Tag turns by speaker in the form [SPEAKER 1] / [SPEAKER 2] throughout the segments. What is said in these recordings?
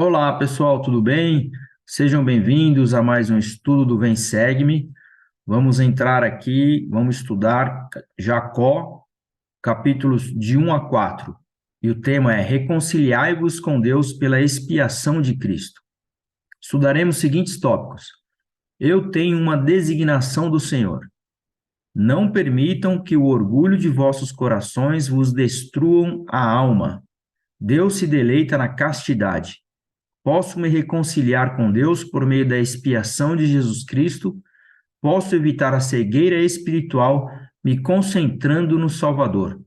[SPEAKER 1] Olá, pessoal, tudo bem? Sejam bem-vindos a mais um estudo do Vem Segue-me. Vamos entrar aqui, vamos estudar Jacó, capítulos de 1 a 4. E o tema é Reconciliai-vos com Deus pela expiação de Cristo. Estudaremos os seguintes tópicos. Eu tenho uma designação do Senhor. Não permitam que o orgulho de vossos corações vos destruam a alma. Deus se deleita na castidade. Posso me reconciliar com Deus por meio da expiação de Jesus Cristo? Posso evitar a cegueira espiritual me concentrando no Salvador?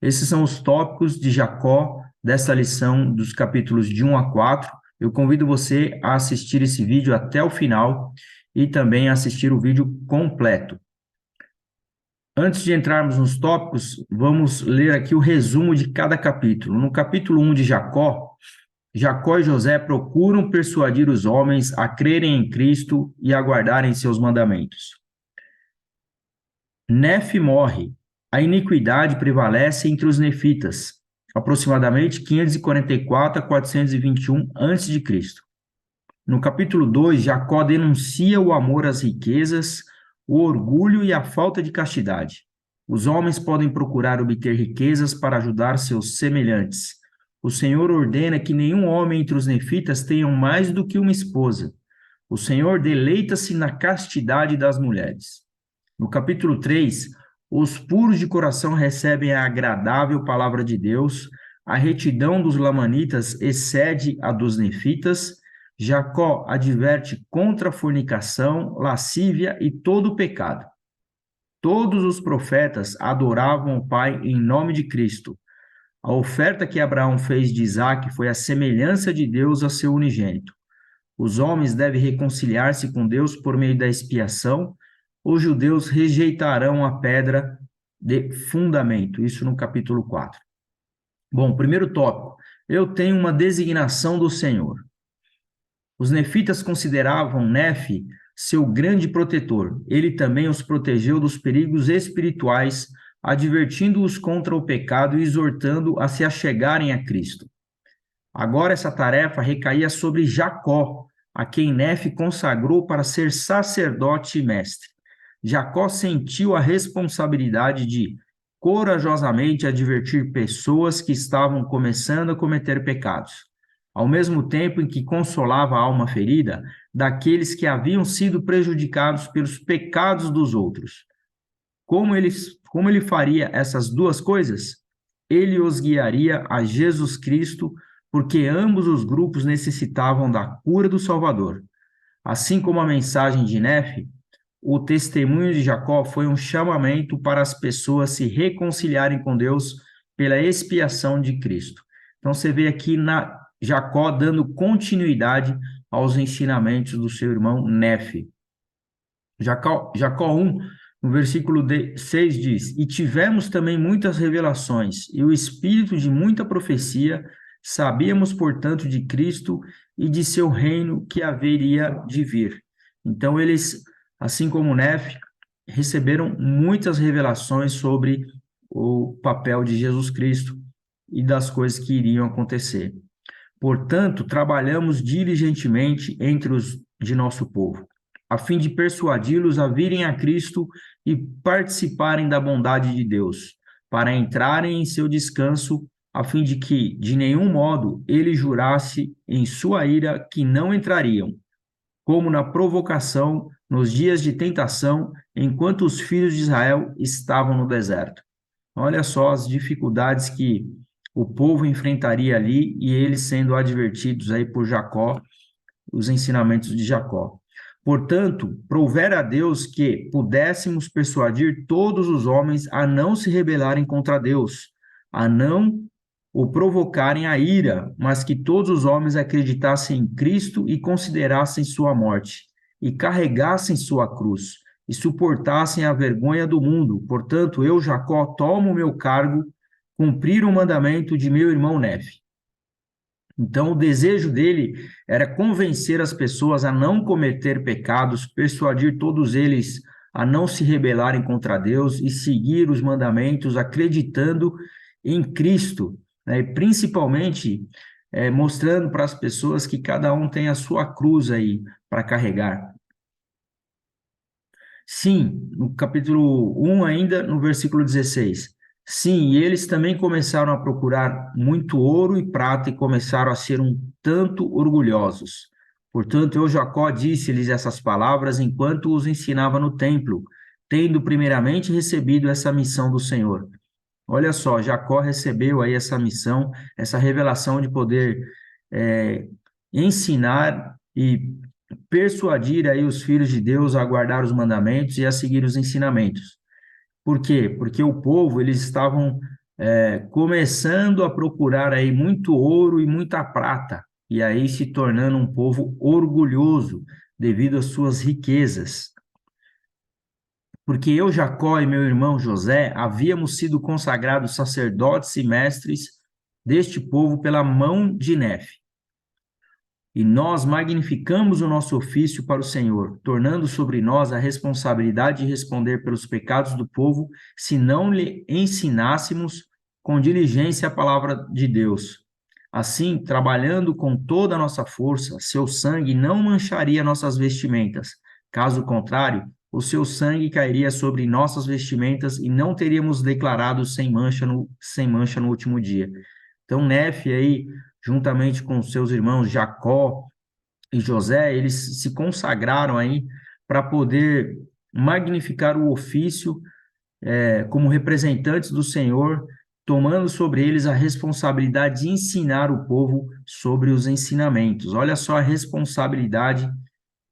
[SPEAKER 1] Esses são os tópicos de Jacó dessa lição dos capítulos de 1 a 4. Eu convido você a assistir esse vídeo até o final e também a assistir o vídeo completo. Antes de entrarmos nos tópicos, vamos ler aqui o resumo de cada capítulo. No capítulo 1 de Jacó e José procuram persuadir os homens a crerem em Cristo e a guardarem seus mandamentos. Nefe morre. A iniquidade prevalece entre os nefitas, aproximadamente 544 a 421 a.C. No capítulo 2, Jacó denuncia o amor às riquezas, o orgulho e a falta de castidade. Os homens podem procurar obter riquezas para ajudar seus semelhantes. O Senhor ordena que nenhum homem entre os nefitas tenha mais do que uma esposa. O Senhor deleita-se na castidade das mulheres. No capítulo 3, os puros de coração recebem a agradável palavra de Deus, a retidão dos lamanitas excede a dos nefitas. Jacó adverte contra a fornicação, lascívia e todo o pecado. Todos os profetas adoravam o Pai em nome de Cristo. A oferta que Abraão fez de Isaque foi a semelhança de Deus a seu unigênito. Os homens devem reconciliar-se com Deus por meio da expiação. Os judeus rejeitarão a pedra de fundamento. Isso no capítulo 4. Bom, primeiro tópico. Eu tenho uma designação do Senhor. Os nefitas consideravam Nefe seu grande protetor. Ele também os protegeu dos perigos espirituais, advertindo-os contra o pecado e exortando a se achegarem a Cristo. Agora essa tarefa recaía sobre Jacó, a quem Nefe consagrou para ser sacerdote e mestre. Jacó sentiu a responsabilidade de corajosamente advertir pessoas que estavam começando a cometer pecados, ao mesmo tempo em que consolava a alma ferida daqueles que haviam sido prejudicados pelos pecados dos outros. Como ele faria essas duas coisas? Ele os guiaria a Jesus Cristo, porque ambos os grupos necessitavam da cura do Salvador. Assim como a mensagem de Nefe, o testemunho de Jacó foi um chamamento para as pessoas se reconciliarem com Deus pela expiação de Cristo. Então você vê aqui Jacó dando continuidade aos ensinamentos do seu irmão Nefe. Jacó 1, no versículo 6 diz: E tivemos também muitas revelações, e o espírito de muita profecia, sabíamos, portanto, de Cristo e de seu reino que haveria de vir. Então, eles, assim como Nefe, receberam muitas revelações sobre o papel de Jesus Cristo e das coisas que iriam acontecer. Portanto, trabalhamos diligentemente entre os de nosso povo, a fim de persuadi-los a virem a Cristo e participarem da bondade de Deus, para entrarem em seu descanso, a fim de que, de nenhum modo, ele jurasse em sua ira que não entrariam, como na provocação, nos dias de tentação, enquanto os filhos de Israel estavam no deserto. Olha só as dificuldades que o povo enfrentaria ali e eles sendo advertidos aí por Jacó, os ensinamentos de Jacó. Portanto, provera a Deus que pudéssemos persuadir todos os homens a não se rebelarem contra Deus, a não o provocarem a ira, mas que todos os homens acreditassem em Cristo e considerassem sua morte, e carregassem sua cruz, e suportassem a vergonha do mundo. Portanto, eu, Jacó, tomo o meu cargo, cumprir o mandamento de meu irmão Nefe. Então, o desejo dele era convencer as pessoas a não cometer pecados, persuadir todos eles a não se rebelarem contra Deus e seguir os mandamentos, acreditando em Cristo, né? E principalmente mostrando para as pessoas que cada um tem a sua cruz aí para carregar. Sim, no capítulo 1 ainda, no versículo 16. Sim, e eles também começaram a procurar muito ouro e prata e começaram a ser um tanto orgulhosos. Portanto, eu, Jacó, disse-lhes essas palavras enquanto os ensinava no templo, tendo primeiramente recebido essa missão do Senhor. Olha só, Jacó recebeu aí essa missão, essa revelação de poder é, ensinar e persuadir aí os filhos de Deus a guardar os mandamentos e a seguir os ensinamentos. Por quê? Porque o povo, eles estavam começando a procurar aí muito ouro e muita prata, e aí se tornando um povo orgulhoso devido às suas riquezas. Porque eu, Jacó e meu irmão José havíamos sido consagrados sacerdotes e mestres deste povo pela mão de Nefe. E nós magnificamos o nosso ofício para o Senhor, tornando sobre nós a responsabilidade de responder pelos pecados do povo, se não lhe ensinássemos com diligência a palavra de Deus. Assim, trabalhando com toda a nossa força, seu sangue não mancharia nossas vestimentas. Caso contrário, o seu sangue cairia sobre nossas vestimentas e não teríamos declarado sem mancha no último dia. Então, Nefe aí, juntamente com seus irmãos Jacó e José, eles se consagraram aí para poder magnificar o ofício como representantes do Senhor, tomando sobre eles a responsabilidade de ensinar o povo sobre os ensinamentos. Olha só a responsabilidade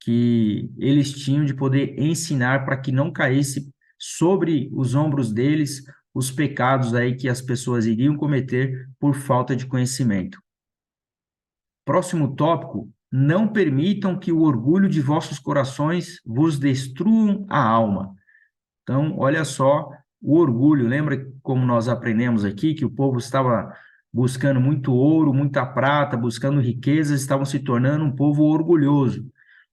[SPEAKER 1] que eles tinham de poder ensinar para que não caísse sobre os ombros deles os pecados aí que as pessoas iriam cometer por falta de conhecimento. Próximo tópico: não permitam que o orgulho de vossos corações vos destruam a alma. Então, olha só, o orgulho, lembra como nós aprendemos aqui que o povo estava buscando muito ouro, muita prata, buscando riquezas, estavam se tornando um povo orgulhoso,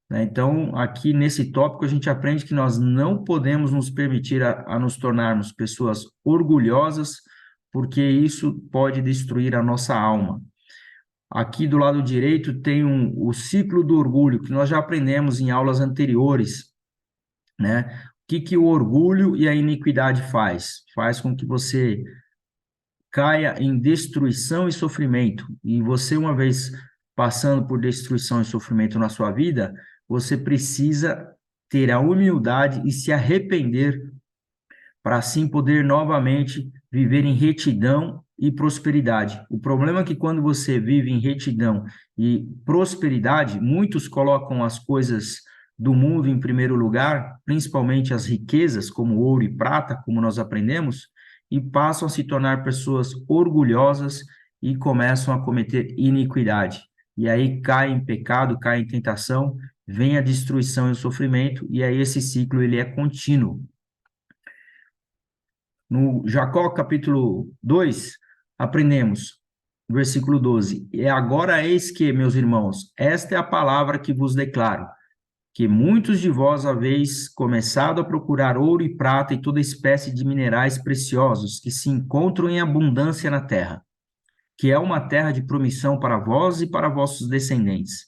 [SPEAKER 1] né? Então, aqui nesse tópico, a gente aprende que nós não podemos nos permitir a nos tornarmos pessoas orgulhosas, porque isso pode destruir a nossa alma. Aqui do lado direito tem o ciclo do orgulho, que nós já aprendemos em aulas anteriores, né? O que o orgulho e a iniquidade faz? Faz com que você caia em destruição e sofrimento. E você, uma vez passando por destruição e sofrimento na sua vida, você precisa ter a humildade e se arrepender para assim poder novamente viver em retidão e prosperidade. O problema é que quando você vive em retidão e prosperidade, muitos colocam as coisas do mundo em primeiro lugar, principalmente as riquezas, como ouro e prata, como nós aprendemos, e passam a se tornar pessoas orgulhosas e começam a cometer iniquidade. E aí cai em pecado, cai em tentação, vem a destruição e o sofrimento, e aí esse ciclo ele é contínuo. No Jacó, capítulo 2, aprendemos, versículo 12: E agora eis que, meus irmãos, esta é a palavra que vos declaro, que muitos de vós haveis começado a procurar ouro e prata e toda espécie de minerais preciosos que se encontram em abundância na terra, que é uma terra de promissão para vós e para vossos descendentes.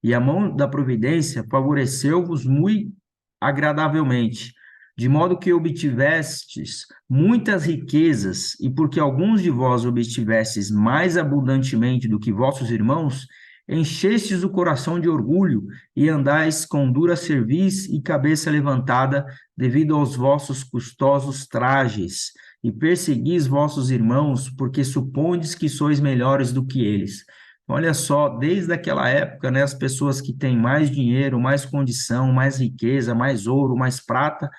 [SPEAKER 1] E a mão da providência favoreceu-vos muito agradavelmente, de modo que obtivestes muitas riquezas, e porque alguns de vós obtivestes mais abundantemente do que vossos irmãos, enchestes o coração de orgulho e andais com dura cerviz e cabeça levantada devido aos vossos custosos trajes, e perseguis vossos irmãos, porque supondes que sois melhores do que eles. Olha só, desde aquela época, né, as pessoas que têm mais dinheiro, mais condição, mais riqueza, mais ouro, mais prata,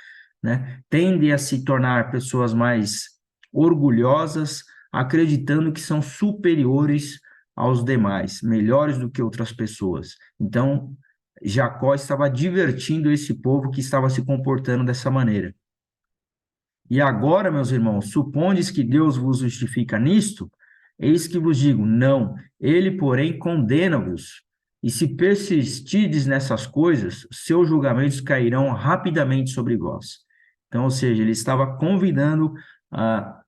[SPEAKER 1] né, tendem a se tornar pessoas mais orgulhosas, acreditando que são superiores aos demais, melhores do que outras pessoas. Então, Jacó estava divertindo esse povo que estava se comportando dessa maneira. E agora, meus irmãos, supondes que Deus vos justifica nisto? Eis que vos digo, não. Ele, porém, condena-vos. E se persistides nessas coisas, seus julgamentos cairão rapidamente sobre vós. Então, ou seja, ele estava convidando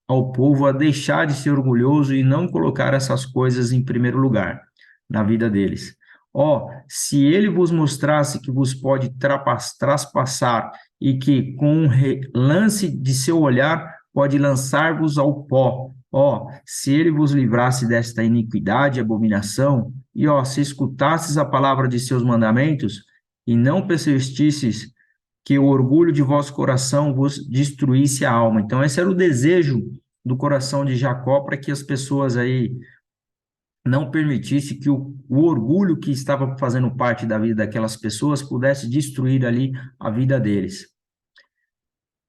[SPEAKER 1] ao povo a deixar de ser orgulhoso e não colocar essas coisas em primeiro lugar na vida deles. Ó, se ele vos mostrasse que vos pode traspassar e que com um lance de seu olhar pode lançar-vos ao pó. Ó, se ele vos livrasse desta iniquidade e abominação, e ó, se escutasses a palavra de seus mandamentos e não persistisses que o orgulho de vosso coração vos destruísse a alma. Então, esse era o desejo do coração de Jacó para que as pessoas aí não permitissem que o orgulho que estava fazendo parte da vida daquelas pessoas pudesse destruir ali a vida deles.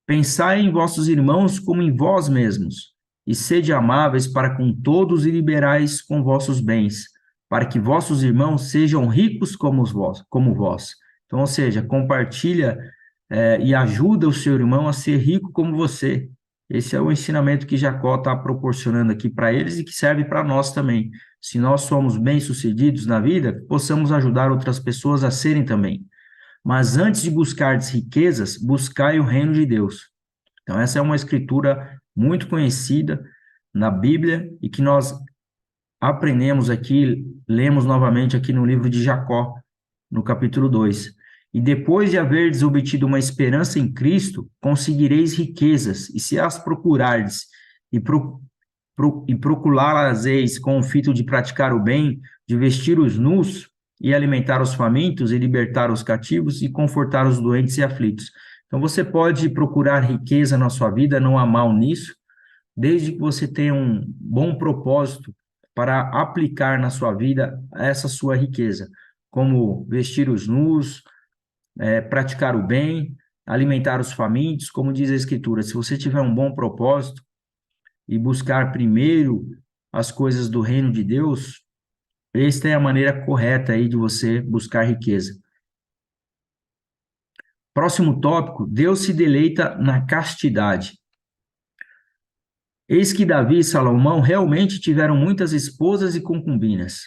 [SPEAKER 1] Pensai em vossos irmãos como em vós mesmos, e sede amáveis para com todos e liberais com vossos bens, para que vossos irmãos sejam ricos como vós. Então, ou seja, compartilha e ajuda o seu irmão a ser rico como você. Esse é o ensinamento que Jacó está proporcionando aqui para eles e que serve para nós também. Se nós somos bem-sucedidos na vida, possamos ajudar outras pessoas a serem também. Mas antes de buscardes riquezas, buscai o reino de Deus. Então, essa é uma escritura muito conhecida na Bíblia e que nós aprendemos aqui, lemos novamente aqui no livro de Jacó, no capítulo 2. E depois de haverdes obtido uma esperança em Cristo, conseguireis riquezas, e se as procurardes e procurá-las-eis com o fito de praticar o bem, de vestir os nus, e alimentar os famintos, e libertar os cativos, e confortar os doentes e aflitos. Então, você pode procurar riqueza na sua vida, não há mal nisso, desde que você tenha um bom propósito para aplicar na sua vida essa sua riqueza, como vestir os nus, praticar o bem, alimentar os famintos, como diz a Escritura. Se você tiver um bom propósito e buscar primeiro as coisas do reino de Deus, esta é a maneira correta aí de você buscar riqueza. Próximo tópico, Deus se deleita na castidade. Eis que Davi e Salomão realmente tiveram muitas esposas e concubinas,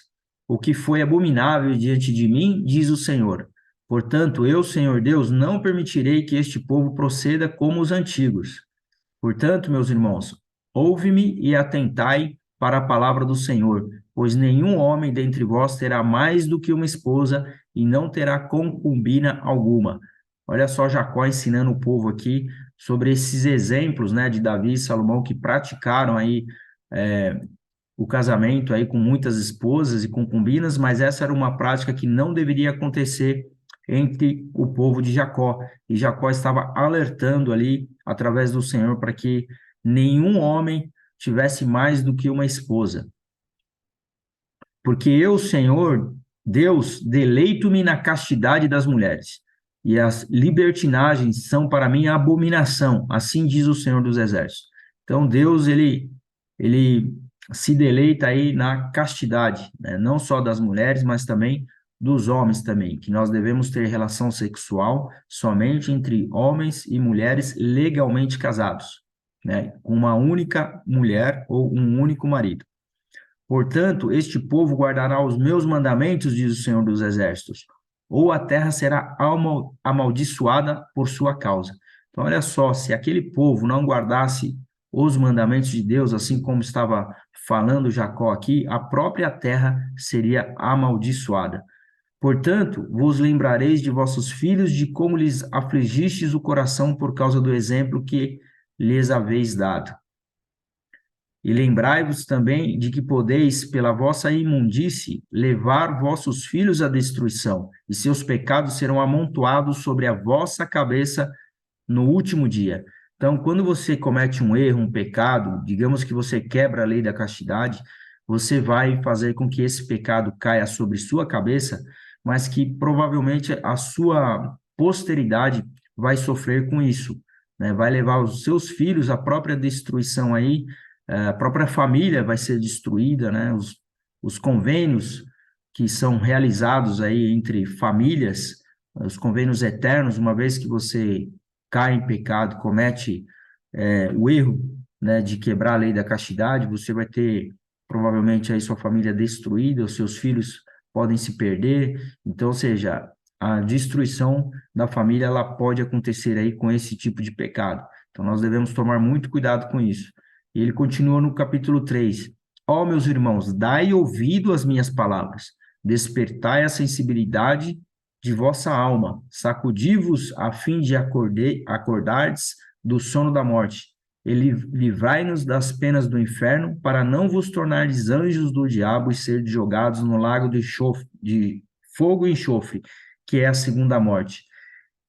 [SPEAKER 1] o que foi abominável diante de mim, diz o Senhor. Portanto, eu, Senhor Deus, não permitirei que este povo proceda como os antigos. Portanto, meus irmãos, ouve-me e atentai para a palavra do Senhor, pois nenhum homem dentre vós terá mais do que uma esposa e não terá concubina alguma. Olha só Jacó ensinando o povo aqui sobre esses exemplos, né, de Davi e Salomão que praticaram aí o casamento aí com muitas esposas e concubinas, mas essa era uma prática que não deveria acontecer entre o povo de Jacó. E Jacó estava alertando ali, através do Senhor, para que nenhum homem tivesse mais do que uma esposa. Porque eu, Senhor, Deus, deleito-me na castidade das mulheres, e as libertinagens são para mim abominação, assim diz o Senhor dos Exércitos. Então, Deus, ele se deleita aí na castidade, né? Não só das mulheres, mas também dos homens também, que nós devemos ter relação sexual somente entre homens e mulheres legalmente casados, né? Com uma única mulher ou um único marido. Portanto, este povo guardará os meus mandamentos, diz o Senhor dos Exércitos, ou a terra será amaldiçoada por sua causa. Então, olha só, se aquele povo não guardasse os mandamentos de Deus, assim como estava falando Jacó aqui, a própria terra seria amaldiçoada. Portanto, vos lembrareis de vossos filhos, de como lhes afligistes o coração por causa do exemplo que lhes haveis dado. E lembrai-vos também de que podeis, pela vossa imundície, levar vossos filhos à destruição, e seus pecados serão amontoados sobre a vossa cabeça no último dia. Então, quando você comete um erro, um pecado, digamos que você quebra a lei da castidade, você vai fazer com que esse pecado caia sobre sua cabeça, mas que provavelmente a sua posteridade vai sofrer com isso, né? Vai levar os seus filhos à própria destruição aí, a própria família vai ser destruída, né? Os convênios que são realizados aí entre famílias, os convênios eternos, uma vez que você cai em pecado, comete o erro, né, de quebrar a lei da castidade, você vai ter provavelmente aí sua família destruída, os seus filhos podem se perder, então, ou seja, a destruição da família, ela pode acontecer aí com esse tipo de pecado. Então, nós devemos tomar muito cuidado com isso. E ele continua no capítulo 3. Ó, meus irmãos, dai ouvido às minhas palavras, despertai a sensibilidade de vossa alma, sacudi-vos a fim de acordardes do sono da morte. Ele livrai-nos das penas do inferno, para não vos tornardes anjos do diabo e ser jogados no lago de fogo e enxofre, que é a segunda morte.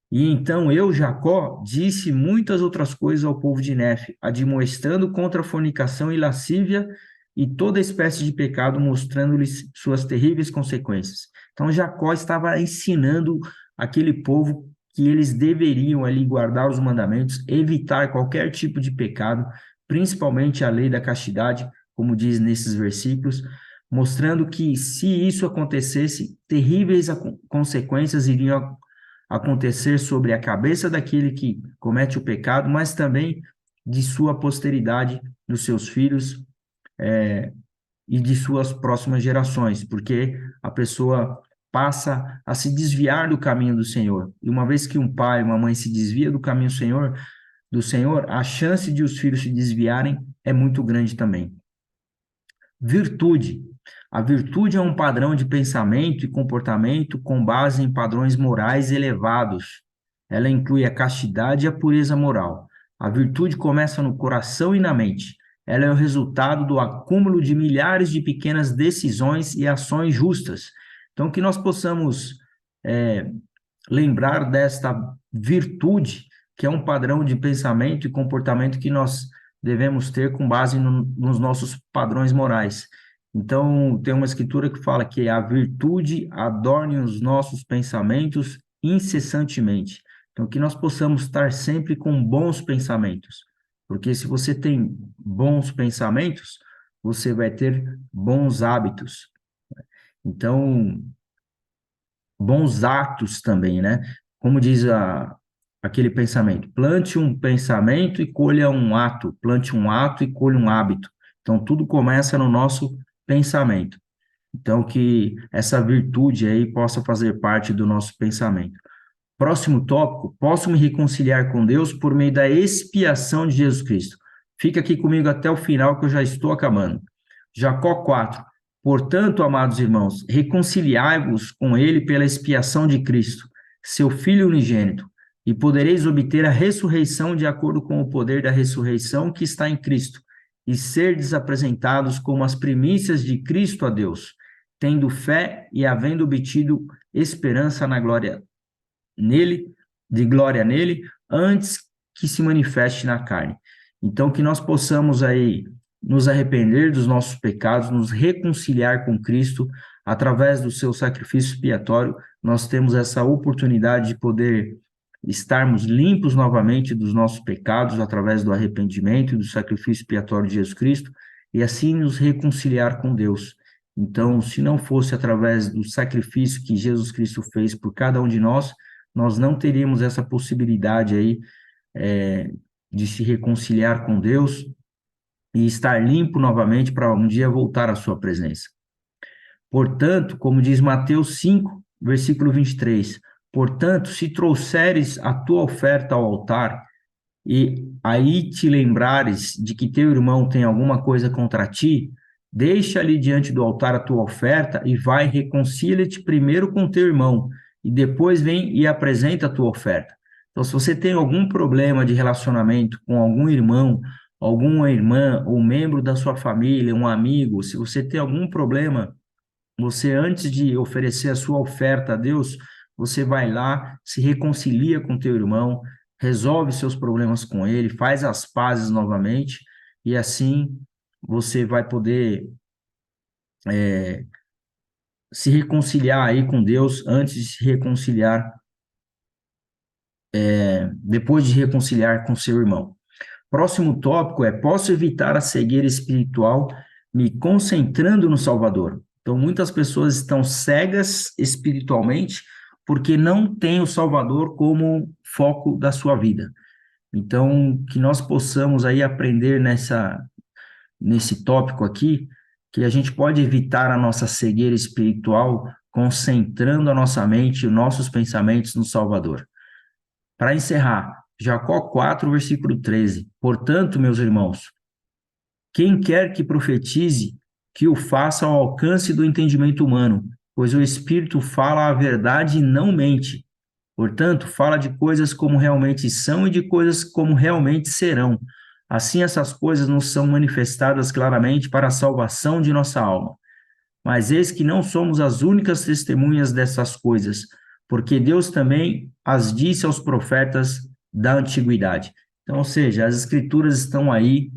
[SPEAKER 1] E então eu, Jacó, disse muitas outras coisas ao povo de Nefe, admoestando contra a fornicação e lascívia e toda espécie de pecado, mostrando-lhes suas terríveis consequências. Então Jacó estava ensinando aquele povo que eles deveriam ali guardar os mandamentos, evitar qualquer tipo de pecado, principalmente a lei da castidade, como diz nesses versículos, mostrando que se isso acontecesse, terríveis consequências iriam acontecer sobre a cabeça daquele que comete o pecado, mas também de sua posteridade, dos seus filhos, e de suas próximas gerações, porque a pessoa passa a se desviar do caminho do Senhor. E uma vez que um pai, uma mãe se desvia do Senhor, a chance de os filhos se desviarem é muito grande também. Virtude. A virtude é um padrão de pensamento e comportamento com base em padrões morais elevados. Ela inclui a castidade e a pureza moral. A virtude começa no coração e na mente. Ela é o resultado do acúmulo de milhares de pequenas decisões e ações justas. Então, que nós possamos lembrar desta virtude, que é um padrão de pensamento e comportamento que nós devemos ter com base nos nossos padrões morais. Então, tem uma escritura que fala que a virtude adorne os nossos pensamentos incessantemente. Então, que nós possamos estar sempre com bons pensamentos, porque se você tem bons pensamentos, você vai ter bons hábitos. Então, bons atos também, né? Como diz aquele pensamento, plante um pensamento e colha um ato, plante um ato e colha um hábito. Então, tudo começa no nosso pensamento. Então, que essa virtude aí possa fazer parte do nosso pensamento. Próximo tópico, posso me reconciliar com Deus por meio da expiação de Jesus Cristo. Fica aqui comigo até o final, que eu já estou acabando. Jacó 4. Portanto, amados irmãos, reconciliai-vos com ele pela expiação de Cristo, seu Filho unigênito, e podereis obter a ressurreição de acordo com o poder da ressurreição que está em Cristo, e serdes apresentados como as primícias de Cristo a Deus, tendo fé e havendo obtido esperança na glória nele, de glória nele, antes que se manifeste na carne. Então, que nós possamos aí nos arrepender dos nossos pecados, nos reconciliar com Cristo, através do seu sacrifício expiatório, nós temos essa oportunidade de poder estarmos limpos novamente dos nossos pecados, através do arrependimento e do sacrifício expiatório de Jesus Cristo, e assim nos reconciliar com Deus. Então, se não fosse através do sacrifício que Jesus Cristo fez por cada um de nós não teríamos essa possibilidade aí de se reconciliar com Deus e estar limpo novamente para um dia voltar à sua presença. Portanto, como diz Mateus 5, versículo 23, portanto, se trouxeres a tua oferta ao altar e aí te lembrares de que teu irmão tem alguma coisa contra ti, deixa ali diante do altar a tua oferta e vai, reconcilia-te primeiro com teu irmão e depois vem e apresenta a tua oferta. Então, se você tem algum problema de relacionamento com algum irmão, alguma irmã, ou membro da sua família, um amigo, se você tem algum problema, você, antes de oferecer a sua oferta a Deus, você vai lá, se reconcilia com teu irmão, resolve seus problemas com ele, faz as pazes novamente, e assim você vai poder se reconciliar aí com Deus antes de se reconciliar, depois de reconciliar com seu irmão. Próximo tópico é: posso evitar a cegueira espiritual me concentrando no Salvador? Então, muitas pessoas estão cegas espiritualmente porque não têm o Salvador como foco da sua vida. Então, que nós possamos aí aprender nesse tópico aqui, que a gente pode evitar a nossa cegueira espiritual concentrando a nossa mente e os nossos pensamentos no Salvador. Para encerrar, Jacó 4, versículo 13. Portanto, meus irmãos, Quem quer que profetize, que o faça ao alcance do entendimento humano, pois o Espírito fala a verdade e não mente. Portanto, fala de coisas como realmente são e de coisas como realmente serão. Assim, essas coisas nos são manifestadas claramente para a salvação de nossa alma. Mas eis que não somos as únicas testemunhas dessas coisas, porque Deus também as disse aos profetas da antiguidade. Então, ou seja, as escrituras estão aí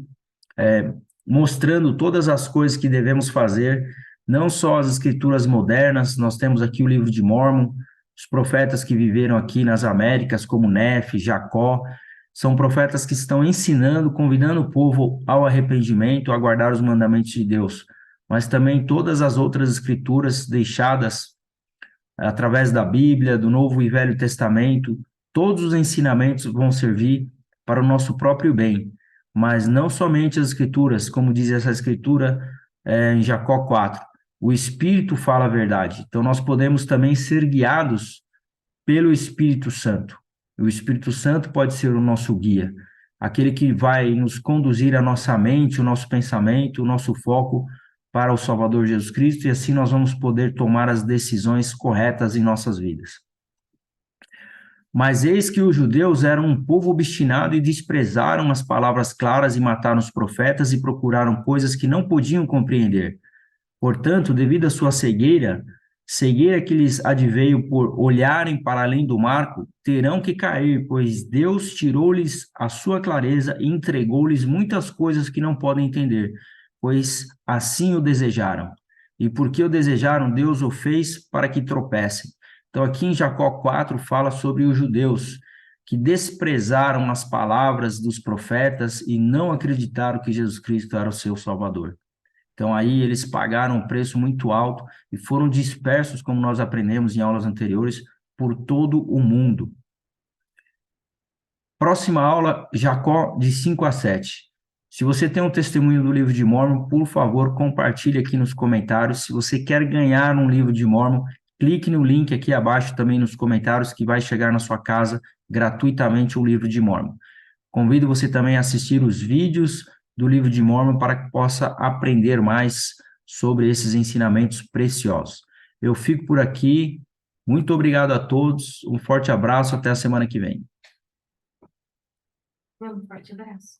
[SPEAKER 1] mostrando todas as coisas que devemos fazer, não só as escrituras modernas, nós temos aqui o livro de Mórmon, os profetas que viveram aqui nas Américas, como Nefe, Jacó, são profetas que estão ensinando, convidando o povo ao arrependimento, a guardar os mandamentos de Deus, mas também todas as outras escrituras deixadas através da Bíblia, do Novo e Velho Testamento, todos os ensinamentos vão servir para o nosso próprio bem, mas não somente as Escrituras, como diz essa Escritura em Jacó 4, o Espírito fala a verdade. Então, nós podemos também ser guiados pelo Espírito Santo. O Espírito Santo pode ser o nosso guia, aquele que vai nos conduzir a nossa mente, o nosso pensamento, o nosso foco para o Salvador Jesus Cristo, e assim nós vamos poder tomar as decisões corretas em nossas vidas. Mas eis que os judeus eram um povo obstinado e desprezaram as palavras claras e mataram os profetas e procuraram coisas que não podiam compreender. Portanto, devido à sua cegueira, cegueira que lhes adveio por olharem para além do marco, terão que cair, pois Deus tirou-lhes a sua clareza e entregou-lhes muitas coisas que não podem entender, pois assim o desejaram. E porque o desejaram, Deus o fez para que tropecem. Então, aqui em Jacó 4 fala sobre os judeus que desprezaram as palavras dos profetas e não acreditaram que Jesus Cristo era o seu Salvador. Então, aí eles pagaram um preço muito alto e foram dispersos, como nós aprendemos em aulas anteriores, por todo o mundo. Próxima aula, Jacó, de 5 a 7. Se você tem um testemunho do livro de Mórmon, por favor, compartilhe aqui nos comentários. Se você quer ganhar um livro de Mórmon, clique no link aqui abaixo também nos comentários, que vai chegar na sua casa gratuitamente o livro de Mórmon. Convido você também a assistir os vídeos do livro de Mórmon para que possa aprender mais sobre esses ensinamentos preciosos. Eu fico por aqui. Muito obrigado a todos. Um forte abraço. Até a semana que vem.
[SPEAKER 2] Um forte abraço.